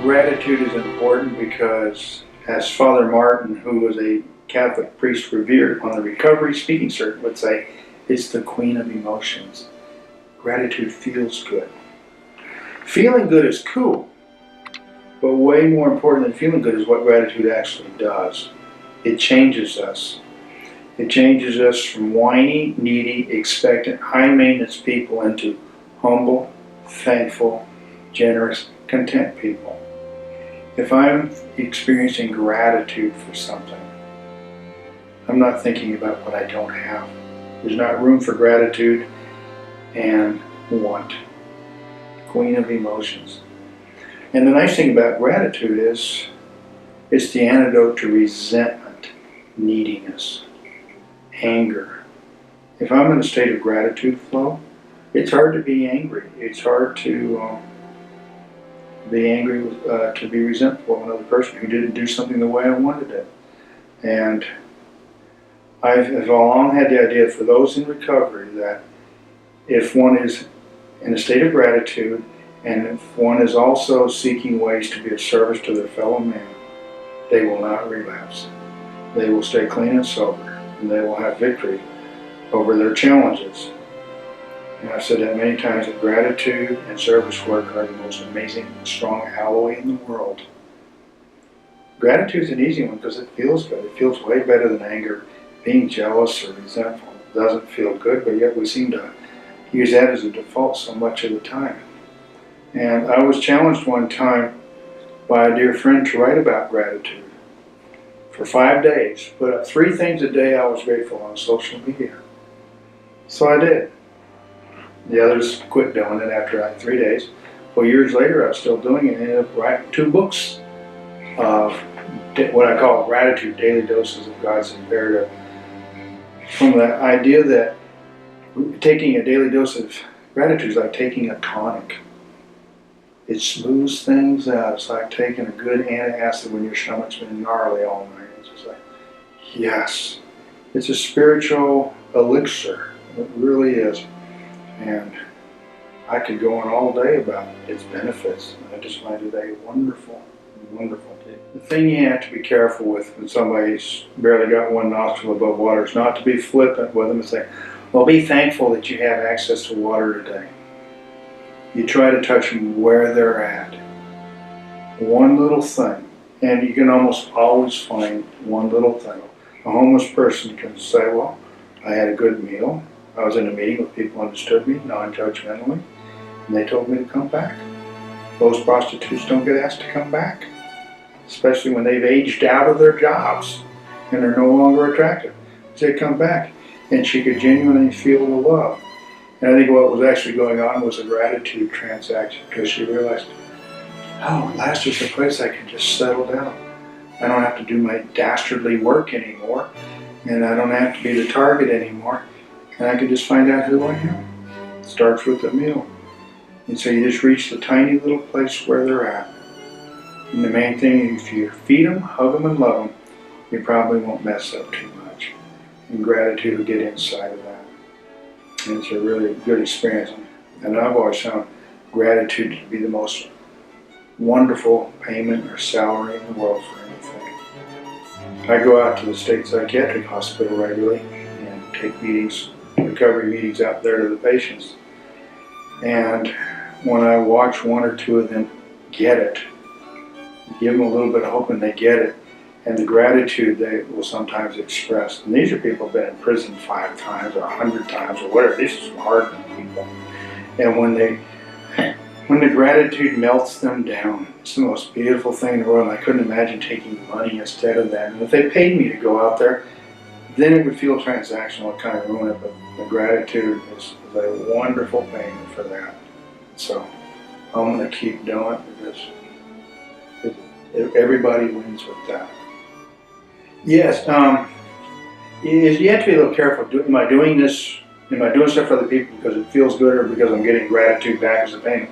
Gratitude is important because, as Father Martin, who was a Catholic priest revered on the recovery speaking circuit, would say, it's the queen of emotions. Gratitude feels good. Feeling good is cool, but way more important than feeling good is what gratitude actually does. It changes us. It changes us from whiny, needy, expectant, high-maintenance people into humble, thankful, generous, content people. If I'm experiencing gratitude for something, I'm not thinking about what I don't have. There's not room for gratitude and want. Queen of emotions. And the nice thing about gratitude is it's the antidote to resentment, neediness, anger. If I'm in a state of gratitude flow, it's hard to be angry. It's hard to be angry, to be resentful of another person who didn't do something the way I wanted it. And I've long had the idea for those in recovery that if one is in a state of gratitude and if one is also seeking ways to be of service to their fellow man, they will not relapse. They will stay clean and sober, and they will have victory over their challenges. And I've said that many times, that gratitude and service work are the most amazing, strong alloy in the world. Gratitude is an easy one because it feels good. It feels way better than anger. Being jealous or resentful doesn't feel good, but yet we seem to use that as a default so much of the time. And I was challenged one time by a dear friend to write about gratitude. For 5 days, put up 3 things a day I was grateful on social media. So I did. The others quit doing it after 3 days. Well, years later, I was still doing it and ended up writing 2 books of what I call gratitude, daily doses of God's imperative. From the idea that taking a daily dose of gratitude is like taking a tonic. It smooths things out. It's like taking a good antacid when your stomach's been gnarly all night. It's just like, yes. It's a spiritual elixir. It really is. And I could go on all day about its benefits. I just find it a wonderful, wonderful thing. The thing you have to be careful with when somebody's barely got one nostril above water is not to be flippant with them and say, well, be thankful that you have access to water today. You try to touch them where they're at. One little thing, and you can almost always find one little thing. A homeless person can say, well, I had a good meal. I was in a meeting with people who understood me, non-judgmentally, and they told me to come back. Most prostitutes don't get asked to come back, especially when they've aged out of their jobs and they're no longer attractive. They come back, and she could genuinely feel the love. And I think what was actually going on was a gratitude transaction, because she realized, oh, at last there's a place I can just settle down. I don't have to do my dastardly work anymore, and I don't have to be the target anymore, and I can just find out who I am. It starts with a meal. And so you just reach the tiny little place where they're at. And the main thing, if you feed them, hug them, and love them, you probably won't mess up too much. And gratitude will get inside of that. And it's a really good experience. And I've always found gratitude to be the most wonderful payment or salary in the world for anything. I go out to the State Psychiatric Hospital regularly and take meetings, recovery meetings out there to the patients. And when I watch 1 or 2 of them get it, give them a little bit of hope and they get it, and the gratitude they will sometimes express. And these are people who've been in prison 5 times or 100 times or whatever. These are some hardened people. And when the gratitude melts them down, it's the most beautiful thing in the world. And I couldn't imagine taking money instead of that. And if they paid me to go out there, then it would feel transactional. It kind of ruin it. But the gratitude is a wonderful payment for that. So I'm going to keep doing it because everybody wins with that. Yes, you have to be a little careful. Am I doing this? Am I doing stuff for other people because it feels good, or because I'm getting gratitude back as a payment?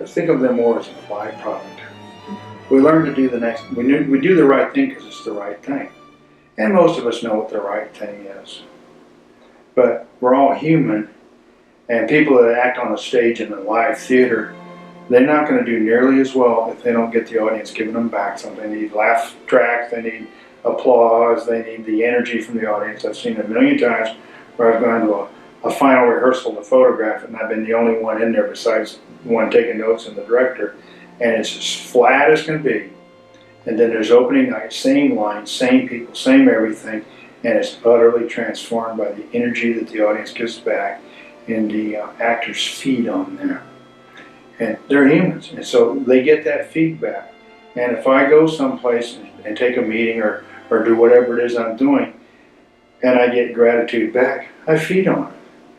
Think of them more as a byproduct. We learn to do we do the right thing because it's the right thing, and most of us know what the right thing is. But we're all human, and people that act on a stage in a live theater they're not going to do nearly as well if they don't get the audience giving them back something. They need laugh tracks, they need applause, they need the energy from the audience. I've seen a million times where I've gone to a final rehearsal to photograph it, and I've been the only one in there besides the one taking notes and the director, and it's as flat as can be. And then there's opening night, same lines, same people, same everything, and it's utterly transformed by the energy that the audience gives back and the actors feed on there. And they're humans, and so they get that feedback. And if I go someplace and take a meeting or do whatever it is I'm doing, and I get gratitude back, I feed on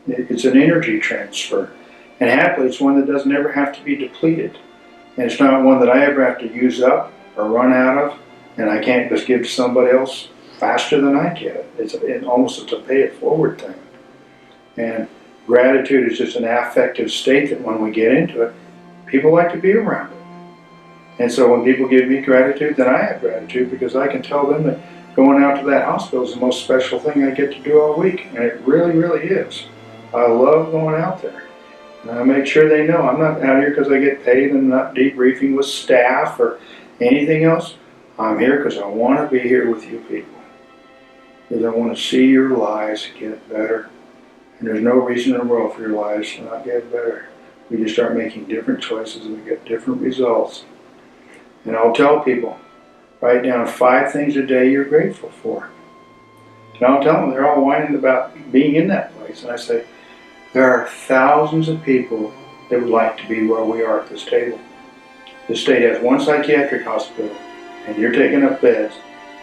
it. It's an energy transfer. And happily, it's one that doesn't ever have to be depleted. And it's not one that I ever have to use up or run out of, and I can't just give to somebody else faster than I get it. It's almost a pay it forward thing. And gratitude is just an affective state that when we get into it, people like to be around it. And so when people give me gratitude, then I have gratitude because I can tell them that going out to that hospital is the most special thing I get to do all week. And it really, really is. I love going out there. And I make sure they know I'm not out here because I get paid and I'm not debriefing with staff or anything else. I'm here because I want to be here with you people. Because I want to see your lives get better. And there's no reason in the world for your lives to not get better. We just start making different choices and we get different results. And I'll tell people, write down 5 things a day you're grateful for. And I'll tell them, they're all whining about being in that place. And I say, there are thousands of people that would like to be where we are at this table. The state has 1 psychiatric hospital, and you're taking up beds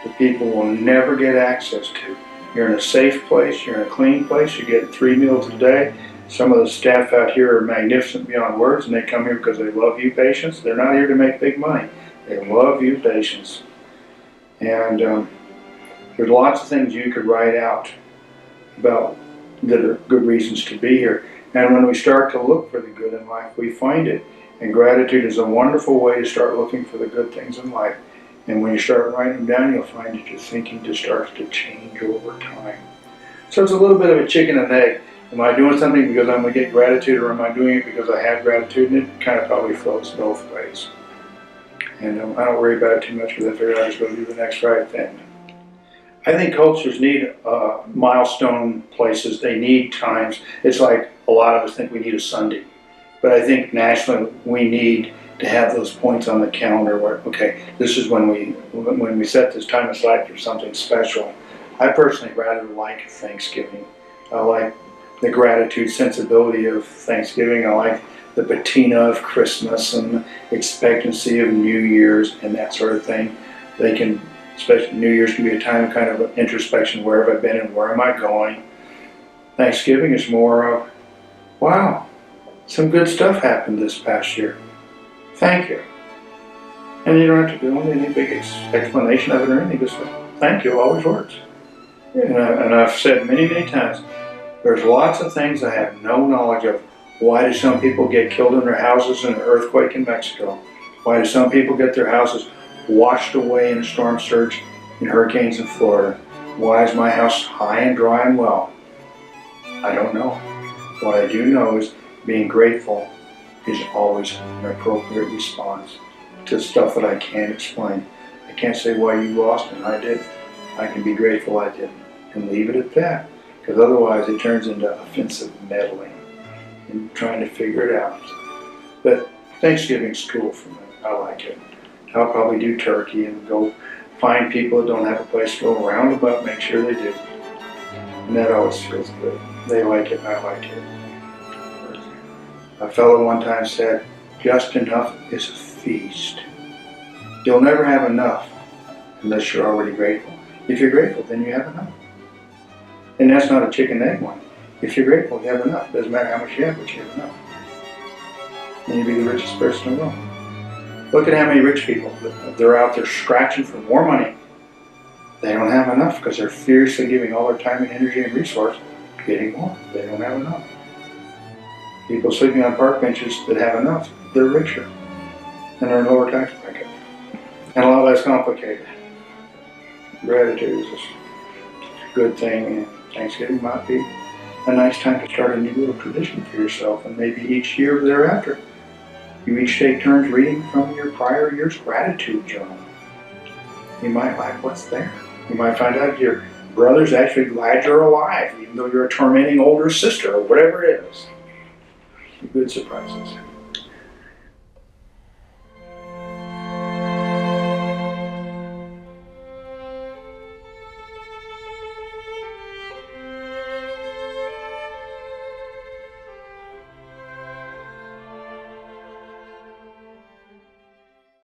that people will never get access to. You're in a safe place, you're in a clean place, you get 3 meals a day. Some of the staff out here are magnificent beyond words, and they come here because they love you patients. They're not here to make big money. They love you patients. And there's lots of things you could write out about that are good reasons to be here. And when we start to look for the good in life, we find it. And gratitude is a wonderful way to start looking for the good things in life. And when you start writing them down, you'll find that your thinking just starts to change over time. So it's a little bit of a chicken and egg. Am I doing something because I'm going to get gratitude, or am I doing it because I have gratitude? And it kind of probably floats both ways. And I don't worry about it too much because I figure I just go do the next right thing. I think cultures need milestone places. They need times. It's like a lot of us think we need a Sunday. But I think nationally we need to have those points on the calendar where, okay, this is when we set this time aside for something special. I personally rather like Thanksgiving. I like the gratitude sensibility of Thanksgiving. I like the patina of Christmas and the expectancy of New Year's and that sort of thing. They can, especially New Year's, can be a time of kind of introspection. Where have I been and where am I going? Thanksgiving is more of, wow, some good stuff happened this past year. Thank you. And you don't have to do any big explanation of it or anything. Just thank you always works. And I've said many, many times, there's lots of things I have no knowledge of. Why do some people get killed in their houses in an earthquake in Mexico? Why do some people get their houses washed away in a storm surge in hurricanes in Florida? Why is my house high and dry and well? I don't know. What I do know is being grateful is always an appropriate response to stuff that I can't explain. I can't say why you lost and I did. I can be grateful I didn't and leave it at that, because otherwise it turns into offensive meddling and trying to figure it out. But Thanksgiving's cool for me. I like it. I'll probably do turkey and go find people that don't have a place to go around about, make sure they do. And that always feels good. They like it, I like it. A fellow one time said, just enough is a feast. You'll never have enough unless you're already grateful. If you're grateful, then you have enough. And that's not a chicken egg one. If you're grateful, you have enough. Doesn't matter how much you have, but you have enough. And you'll be the richest person in the world. Look at how many rich people, they're out there scratching for more money. They don't have enough because they're fiercely giving all their time and energy and resource getting more. They don't have enough. People sleeping on park benches that have enough, they're richer. And they're in lower tax bracket. And a lot less complicated. Gratitude is a good thing, and Thanksgiving might be a nice time to start a new little tradition for yourself, and maybe each year thereafter. You each take turns reading from your prior year's gratitude journal. You might like what's there. You might find out your brother's actually glad you're alive, even though you're a tormenting older sister or whatever it is. Good surprises.